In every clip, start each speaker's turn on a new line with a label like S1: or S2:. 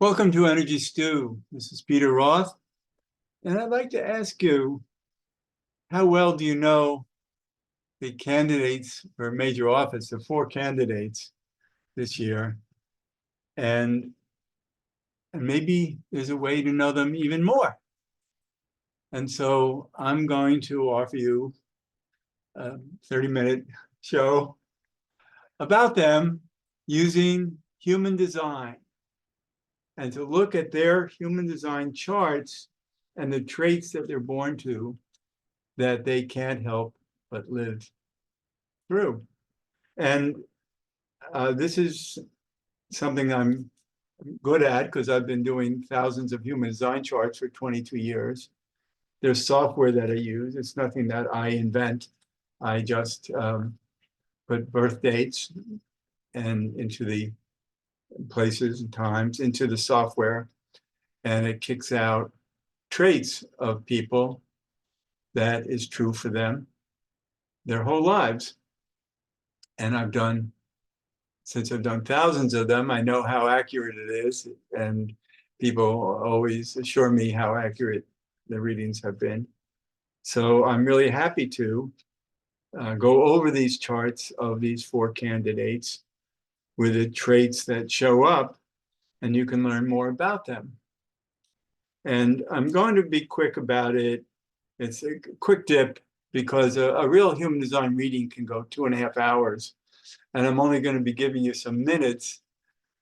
S1: Welcome to Energy Stew. This is Peter Roth, and I'd like to ask you, how well do you know the candidates for a major office, the four candidates this year, and maybe there's a way to know them even more. And so I'm going to offer you a 30-minute show about them using human design and to look at their human design charts and the traits that they're born to that they can't help but live through. And this is something I'm good at because I've been doing thousands of human design charts for 22 years. There's software that I use. It's nothing that I invent. I just put birth dates and into the places and times into the software, and it kicks out traits of people that is true for them their whole lives. And since I've done thousands of them, I know how accurate it is. And people always assure me how accurate the readings have been. So I'm really happy to go over these charts of these four candidates with the traits that show up, and you can learn more about them. And I'm going to be quick about it. It's a quick dip because a real human design reading can go 2.5 hours. And I'm only going to be giving you some minutes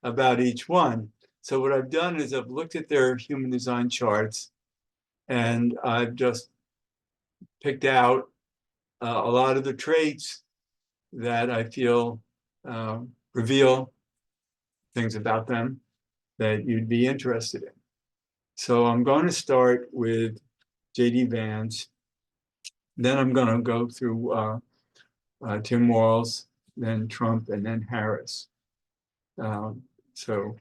S1: about each one. So what I've done is I've looked at their human design charts, and I've just picked out a lot of the traits that I feel reveal things about them that you'd be interested in. So I'm going to start with JD Vance. Then I'm going to go through Tim Walz, then Trump, and then Harris. So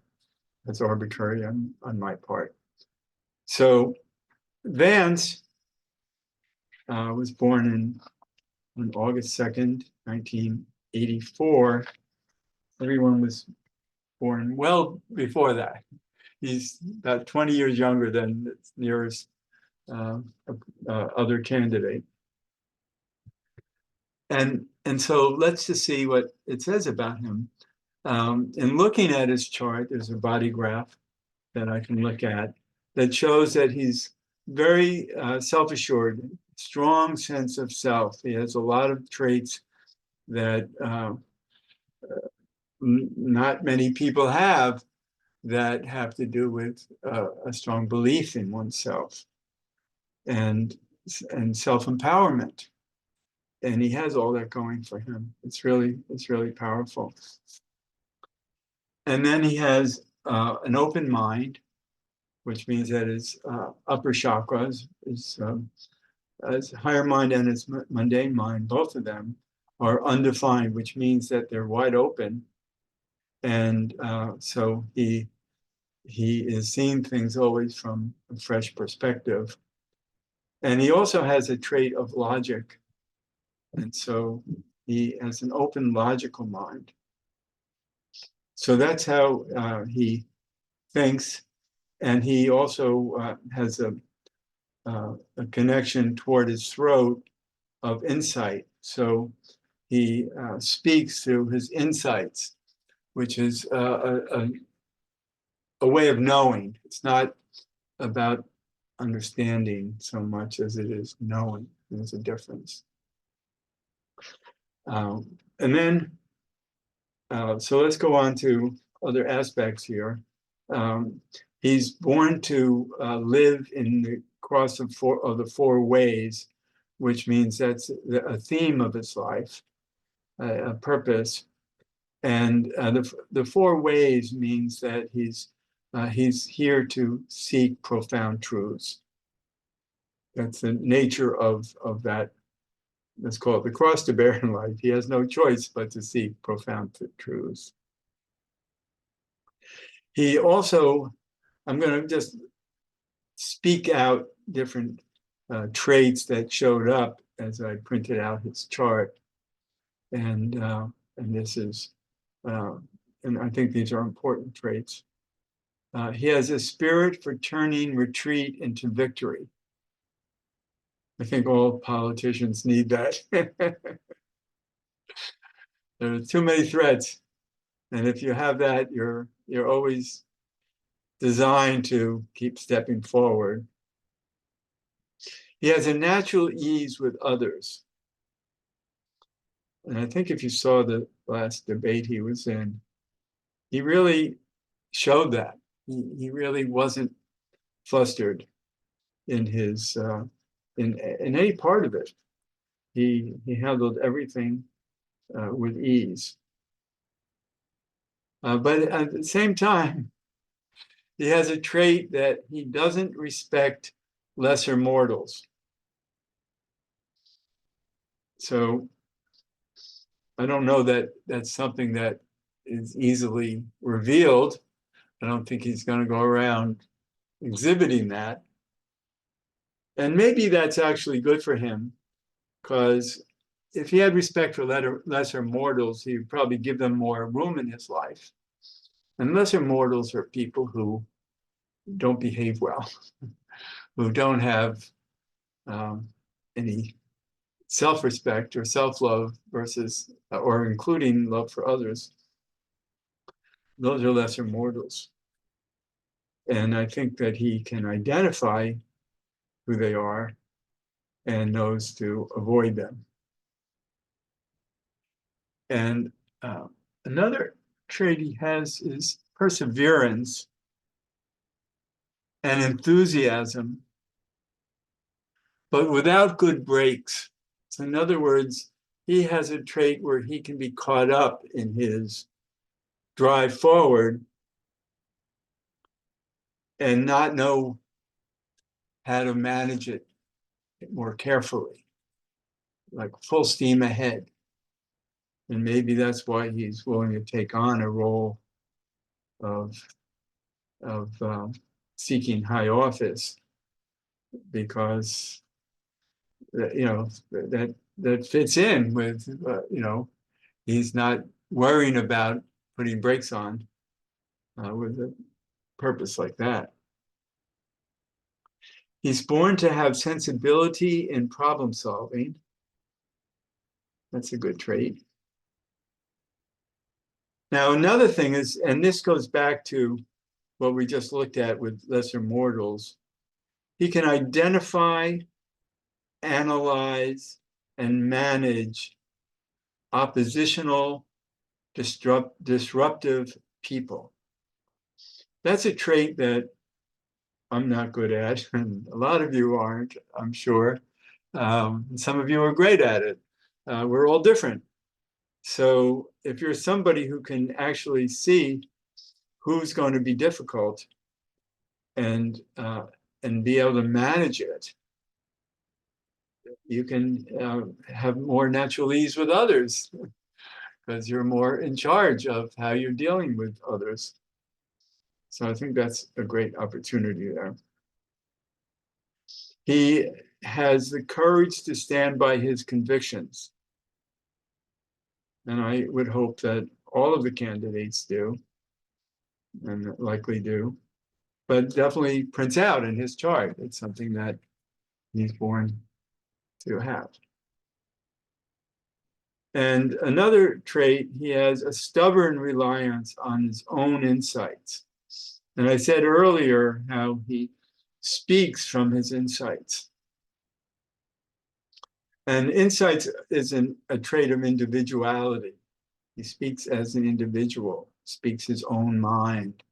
S1: that's arbitrary on my part. So Vance was born on August 2nd, 1984. Everyone was born well before that. He's about 20 years younger than the nearest other candidate. And so let's just see what it says about him. In looking at his chart, there's a body graph that I can look at that shows that he's very self-assured, strong sense of self. He has a lot of traits that not many people have that have to do with a strong belief in oneself and self-empowerment. And he has all that going for him. It's really powerful. And then he has an open mind, which means that his upper chakras, his higher mind and his mundane mind, both of them are undefined, which means that they're wide open. And so he is seeing things always from a fresh perspective. And he also has a trait of logic. And so he has an open, logical mind. So that's how he thinks. And he also has a connection toward his throat of insight. So he speaks through his insights, which is a way of knowing. It's not about understanding so much as it is knowing. There's a difference. And then, so let's go on to other aspects here. He's born to live in the cross of the four ways, which means that's a theme of his life, a purpose. And the four ways means that he's here to seek profound truths. That's the nature of that. Let's call it the cross to bear in life. He has no choice but to seek profound truths. He also, I'm going to just speak out different traits that showed up as I printed out his chart. And this is, and I think these are important traits. He has a spirit for turning retreat into victory. I think all politicians need that. There are too many threats. And if you have that, you're always designed to keep stepping forward. He has a natural ease with others. And I think if you saw the last debate he was in, he really showed that. He really wasn't flustered in his in any part of it. He handled everything with ease. But at the same time, he has a trait that he doesn't respect lesser mortals. So I don't know that that's something that is easily revealed. I don't think he's going to go around exhibiting that. And maybe that's actually good for him, because if he had respect for lesser mortals, he would probably give them more room in his life. And lesser mortals are people who don't behave well, who don't have any self-respect or self-love versus, or including love for others. Those are lesser mortals. And I think that he can identify who they are and knows to avoid them. And another trait he has is perseverance and enthusiasm, but without good breaks. So in other words, he has a trait where he can be caught up in his drive forward and not know how to manage it more carefully, like full steam ahead. And maybe that's why he's willing to take on a role of seeking high office, because that fits in with he's not worrying about putting brakes on with a purpose like that. He's born to have sensibility in problem solving. That's a good trait. Now, another thing is, and this goes back to what we just looked at with lesser mortals, he can identify, analyze, and manage oppositional, disruptive people. That's a trait that I'm not good at, and a lot of you aren't, I'm sure. Some of you are great at it. We're all different. So if you're somebody who can actually see who's going to be difficult and be able to manage it, you can have more natural ease with others, because you're more in charge of how you're dealing with others. So I think that's a great opportunity there. He has the courage to stand by his convictions. And I would hope that all of the candidates do, and likely do, but definitely prints out in his chart. It's something that he's born to have. And another trait, he has a stubborn reliance on his own insights. And I said earlier how he speaks from his insights. And insights is a trait of individuality. He speaks as an individual, speaks his own mind.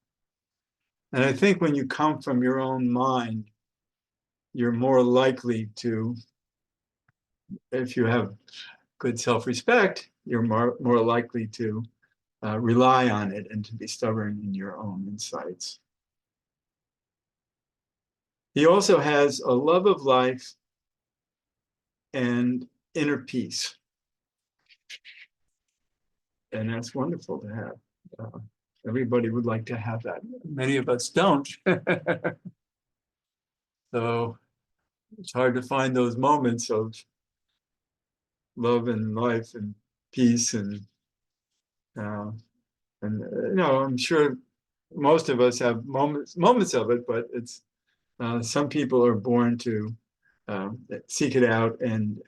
S1: And I think when you come from your own mind, you're more likely to, if you have good self-respect, you're more likely to rely on it and to be stubborn in your own insights. He also has a love of life and inner peace. And that's wonderful to have. Everybody would like to have that. Many of us don't. So it's hard to find those moments of love and life and peace. And I'm sure most of us have moments of it, but it's some people are born to seek it out and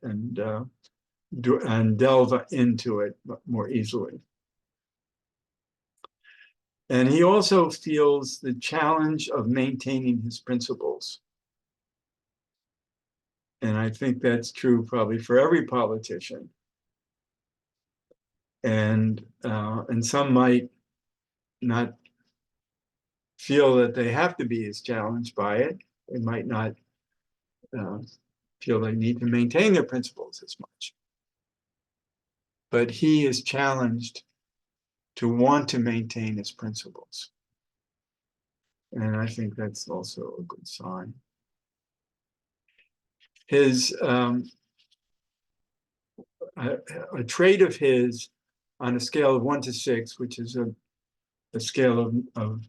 S1: delve into it more easily. And he also feels the challenge of maintaining his principles. And I think that's true probably for every politician. And some might not feel that they have to be as challenged by it. They might not feel they need to maintain their principles as much. But he is challenged to want to maintain his principles. And I think that's also a good sign. His a trait of his on a scale of 1 to 6, which is a scale of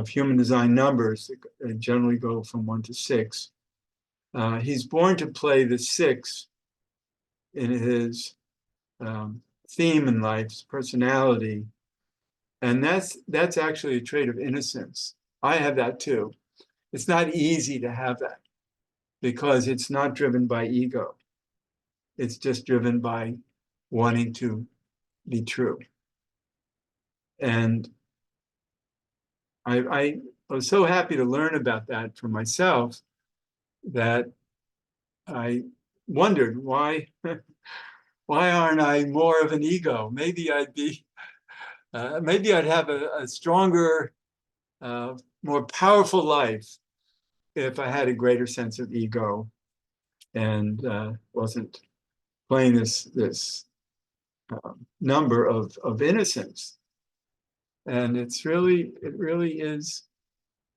S1: human design numbers that generally go from 1 to 6. He's born to play the 6 in his theme in life, his personality, and that's actually a trait of innocence. I have that too. It's not easy to have that because it's not driven by ego. It's just driven by wanting to be true. And I was so happy to learn about that for myself that I wondered why aren't I more of an ego? Maybe I'd be maybe I'd have a stronger, more powerful life if I had a greater sense of ego and wasn't playing this number of innocence. And it really is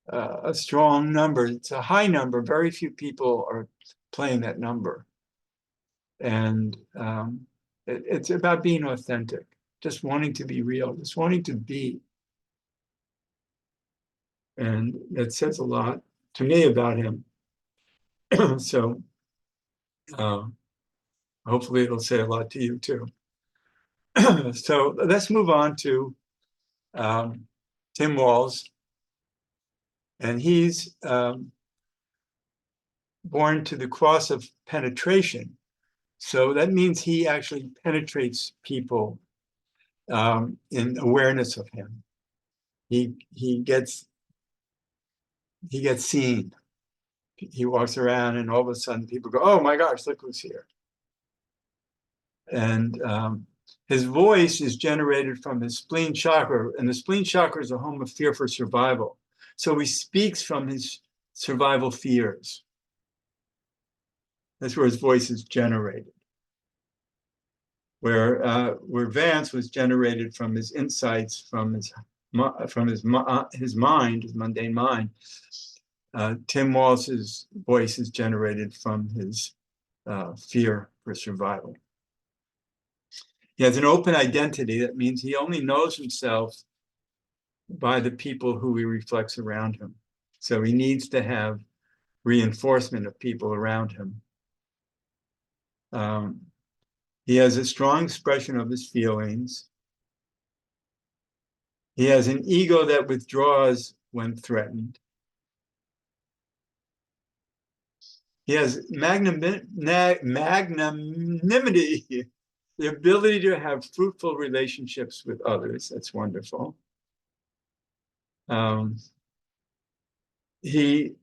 S1: a strong number. It's a high number. Very few people are playing that number. And it's about being authentic, just wanting to be real, just wanting to be. And that says a lot to me about him. So hopefully it'll say a lot to you too. So let's move on to Tim Walz. And he's born to the cross of penetration. So that means he actually penetrates people in awareness of him. He gets seen. He walks around and all of a sudden people go, oh my gosh, look who's here. And his voice is generated from his spleen chakra, and the spleen chakra is a home of fear for survival. So he speaks from his survival fears. That's where his voice is generated. Where Vance was generated from his insights, from his mind, his mundane mind. Tim Walz's voice is generated from his fear for survival. He has an open identity. That means he only knows himself by the people who he reflects around him. So he needs to have reinforcement of people around him. He has a strong expression of his feelings. He has an ego that withdraws when threatened. He has magnanimity, the ability to have fruitful relationships with others. That's wonderful. He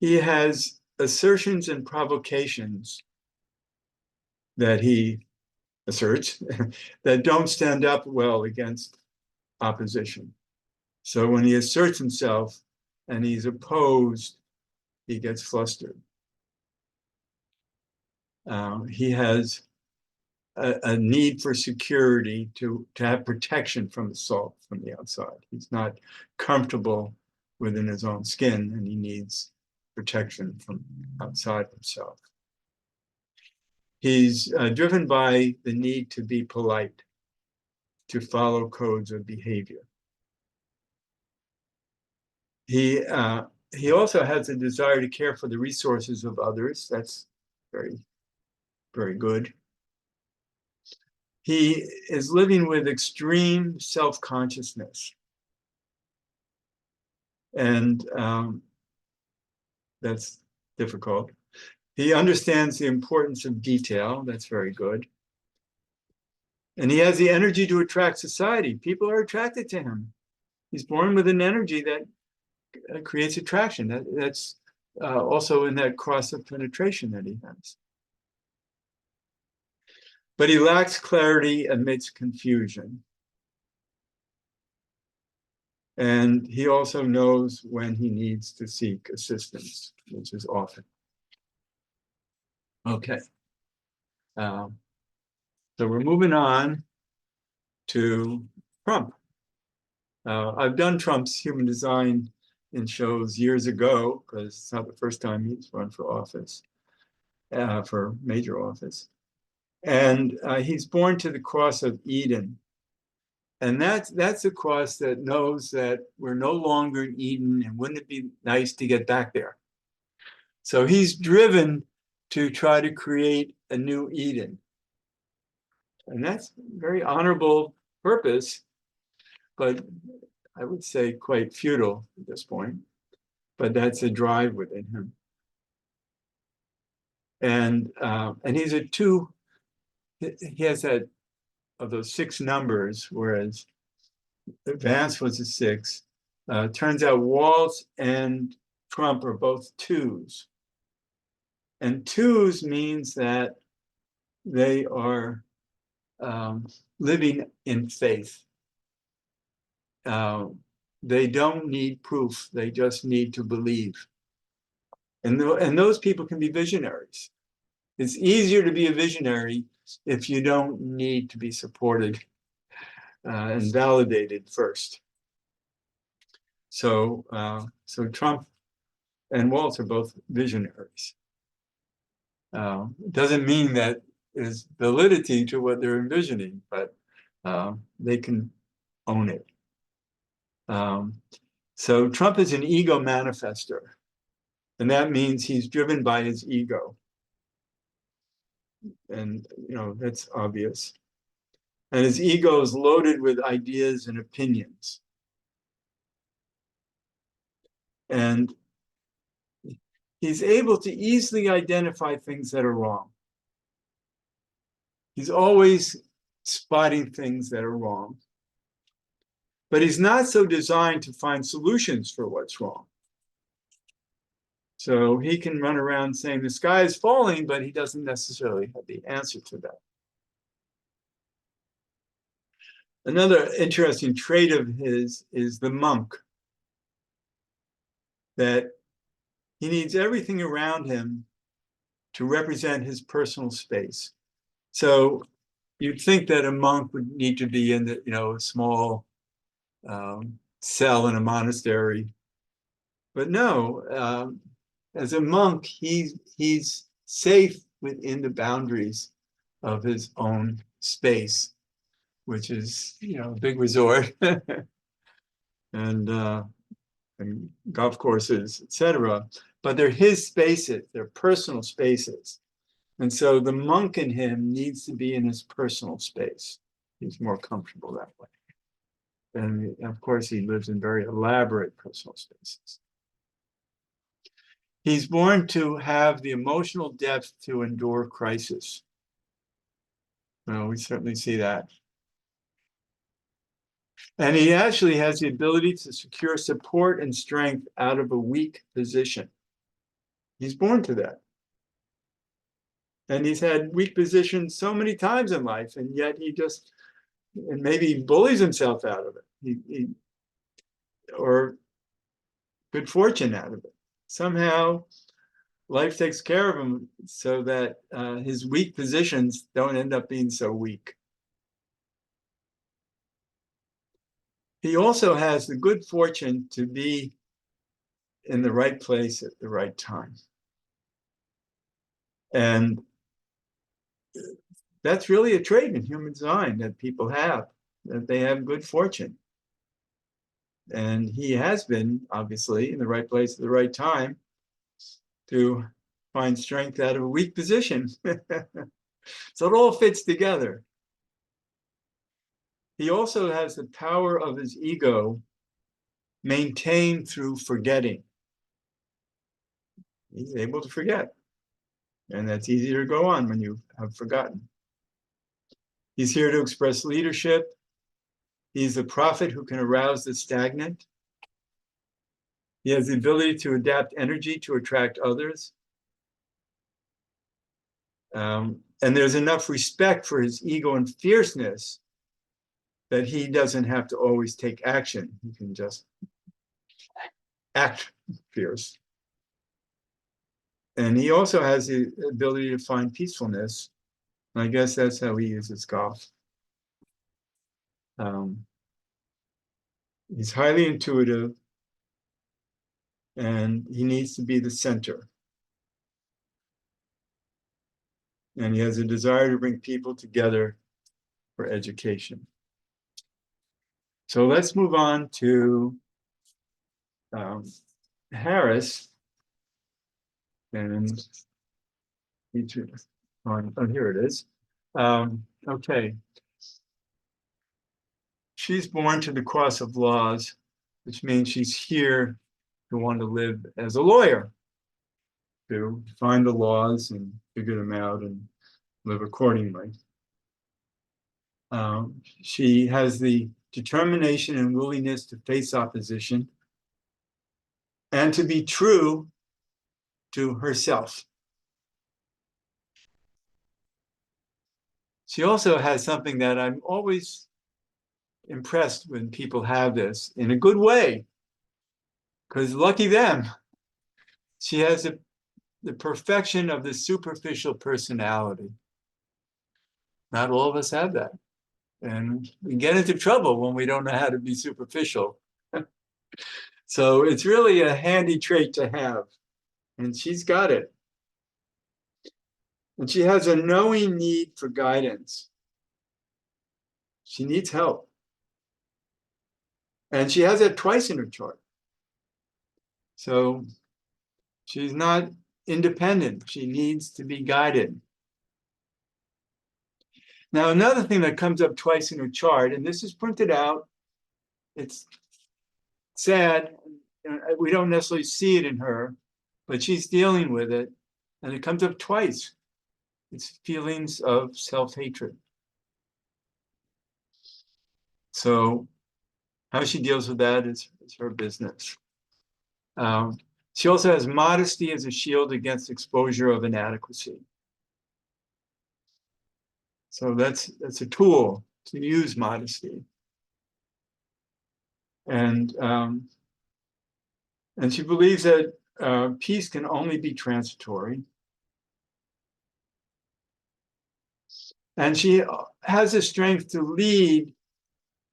S1: has assertions and provocations that he asserts that don't stand up well against opposition. So when he asserts himself and he's opposed, he gets flustered. He has a need for security to have protection from assault from the outside. He's not comfortable within his own skin, and he needs protection from outside himself. He's driven by the need to be polite, to follow codes of behavior. He also has a desire to care for the resources of others. That's very, very good. He is living with extreme self-consciousness. And that's difficult. He understands the importance of detail. That's very good. And he has the energy to attract society. People are attracted to him. He's born with an energy that creates attraction. That's also in that cross of penetration that he has. But he lacks clarity amidst confusion. And he also knows when he needs to seek assistance, which is often. Okay. So we're moving on to Trump. I've done Trump's human design in shows years ago, because it's not the first time he's run for office, for major office. And he's born to the cross of Eden. And that's a cross that knows that we're no longer in Eden, and wouldn't it be nice to get back there? So he's driven to try to create a new Eden. And that's a very honorable purpose, but I would say quite futile at this point. But that's a drive within him. And he's a 2, he has that of those 6 numbers, whereas Vance was a 6. Turns out Walz and Trump are both 2s. And 2s means that they are living in faith. They don't need proof. They just need to believe. And those people can be visionaries. It's easier to be a visionary if you don't need to be supported and validated first. So Trump and Walz are both visionaries. It doesn't mean that there's validity to what they're envisioning, but they can own it. So Trump is an ego manifester, and that means he's driven by his ego. And, that's obvious. And his ego is loaded with ideas and opinions. And he's able to easily identify things that are wrong. He's always spotting things that are wrong. But he's not so designed to find solutions for what's wrong. So he can run around saying the sky is falling, but he doesn't necessarily have the answer to that. Another interesting trait of his is the monk, that he needs everything around him to represent his personal space. So you'd think that a monk would need to be in a small cell in a monastery, but no. As a monk, he's safe within the boundaries of his own space, which is a big resort and golf courses, etc. But they're his spaces, they're personal spaces. And so the monk in him needs to be in his personal space. He's more comfortable that way. And of course, he lives in very elaborate personal spaces. He's born to have the emotional depth to endure crisis. Well, we certainly see that. And he actually has the ability to secure support and strength out of a weak position. He's born to that. And he's had weak positions so many times in life, and yet and maybe bullies himself out of it. Or good fortune out of it. Somehow life takes care of him so that his weak positions don't end up being so weak. He also has the good fortune to be in the right place at the right time. And that's really a trait in human design that people have, that they have good fortune. And he has been, obviously, in the right place at the right time to find strength out of a weak position. So it all fits together. He also has the power of his ego maintained through forgetting. He's able to forget. And that's easier to go on when you have forgotten. He's here to express leadership. He's a prophet who can arouse the stagnant. He has the ability to adapt energy to attract others. And there's enough respect for his ego and fierceness that he doesn't have to always take action. He can just act fierce. And he also has the ability to find peacefulness. I guess that's how he uses golf. He's highly intuitive, and he needs to be the center. And he has a desire to bring people together for education. So let's move on to Harris. And oh, here it is. Okay. She's born to the cross of laws, which means she's here to want to live as a lawyer, to find the laws and figure them out and live accordingly. She has the determination and willingness to face opposition and to be true to herself. She also has something that I'm always impressed when people have this in a good way, because lucky them. She has the perfection of the superficial personality. Not all of us have that. And we get into trouble when we don't know how to be superficial. So it's really a handy trait to have. And she's got it. And she has a knowing need for guidance. She needs help. And she has it twice in her chart. So she's not independent. She needs to be guided. Now, another thing that comes up twice in her chart, and this is printed out, it's sad, we don't necessarily see it in her, but she's dealing with it, and it comes up twice. It's feelings of self-hatred. So how she deals with that is her business. She also has modesty as a shield against exposure of inadequacy. So that's a tool to use modesty. And she believes that peace can only be transitory. And she has the strength to lead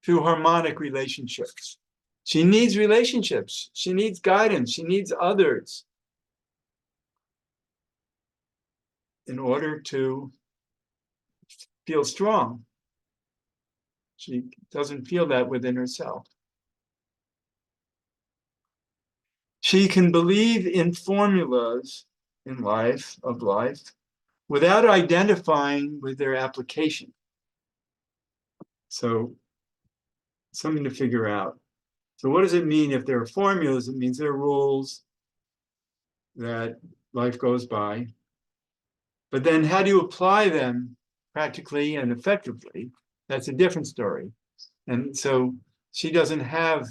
S1: through harmonic relationships. She needs relationships. She needs guidance. She needs others in order to feel strong. She doesn't feel that within herself. She can believe in formulas in life, without identifying with their application. So something to figure out. So what does it mean if there are formulas? It means there are rules that life goes by. But then how do you apply them practically and effectively? That's a different story. And so she doesn't have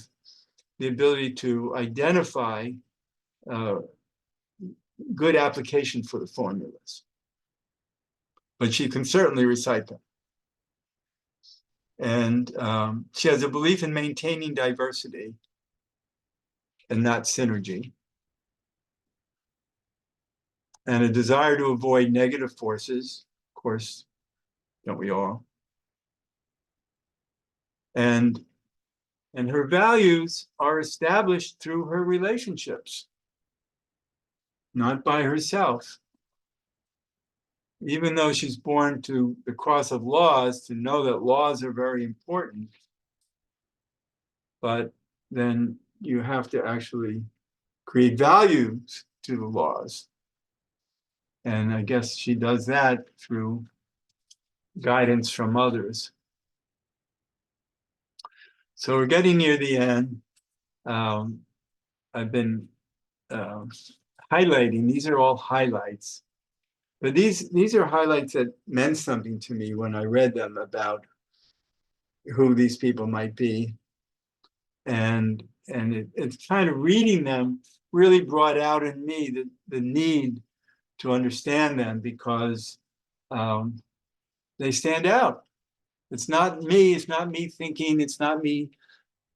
S1: the ability to identify good application for the formulas. But she can certainly recite them. And she has a belief in maintaining diversity and not synergy, and a desire to avoid negative forces. Of course, don't we all? And her values are established through her relationships, not by herself. Even though she's born to the cross of laws, to know that laws are very important, but then you have to actually create values to the laws. And I guess she does that through guidance from others. So we're getting near the end. I've been highlighting. These are all highlights, but these are highlights that meant something to me when I read them about who these people might be, and it's kind of reading them really brought out in me the need to understand them, because they stand out. It's not me thinking, it's not me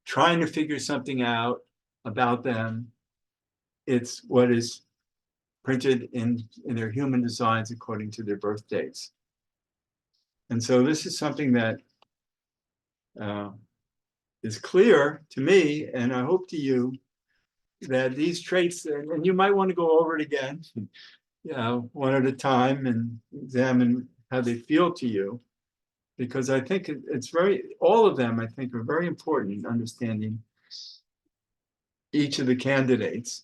S1: trying to figure something out about them. It's what is printed in their human designs according to their birth dates. And so this is something that is clear to me, and I hope to you, that these traits, and you might want to go over it again, one at a time, and examine how they feel to you, because I think it's all of them, I think, are very important in understanding each of the candidates.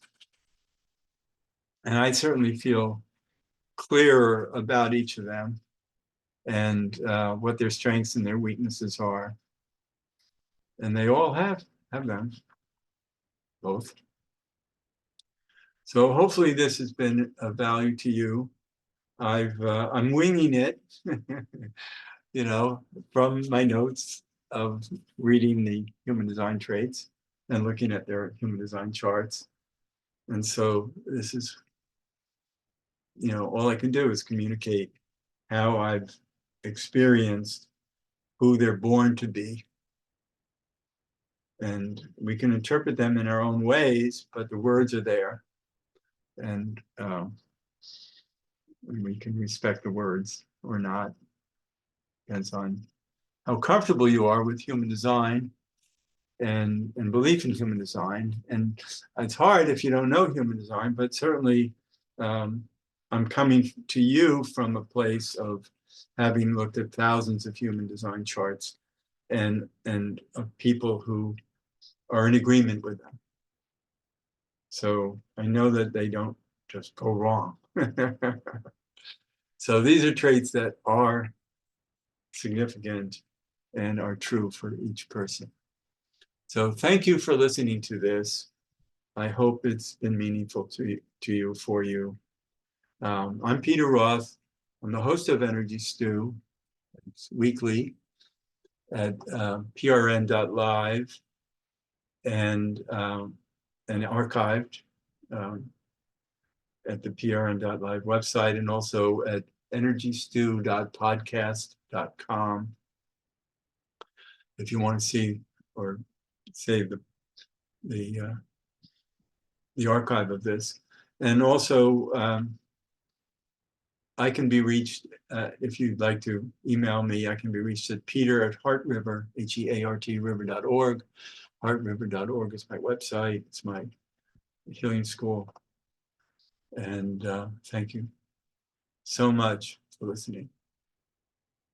S1: And I certainly feel clearer about each of them, and what their strengths and their weaknesses are. And they all have them, both. So hopefully this has been of value to you. I'm winging it, from my notes of reading the human design traits and looking at their human design charts. And so this is, all I can do is communicate how I've experienced who they're born to be. And we can interpret them in our own ways, but the words are there. And we can respect the words or not. Depends on how comfortable you are with human design and belief in human design. And it's hard if you don't know human design, but certainly I'm coming to you from a place of having looked at thousands of human design charts and of people who are in agreement with them. So I know that they don't just go wrong. So these are traits that are significant and are true for each person. So thank you for listening to this. I hope it's been meaningful to you, for you. I'm Peter Roth. I'm the host of Energy Stew. It's weekly at prn.live and archived at the prn.live website, and also at energystew.podcast.com if you want to see or save the archive of this. And also I can be reached, if you'd like to email me, I can be reached at peter@heartriver, HEART river.org. Heartriver.org is my website. It's my healing school. And thank you so much for listening.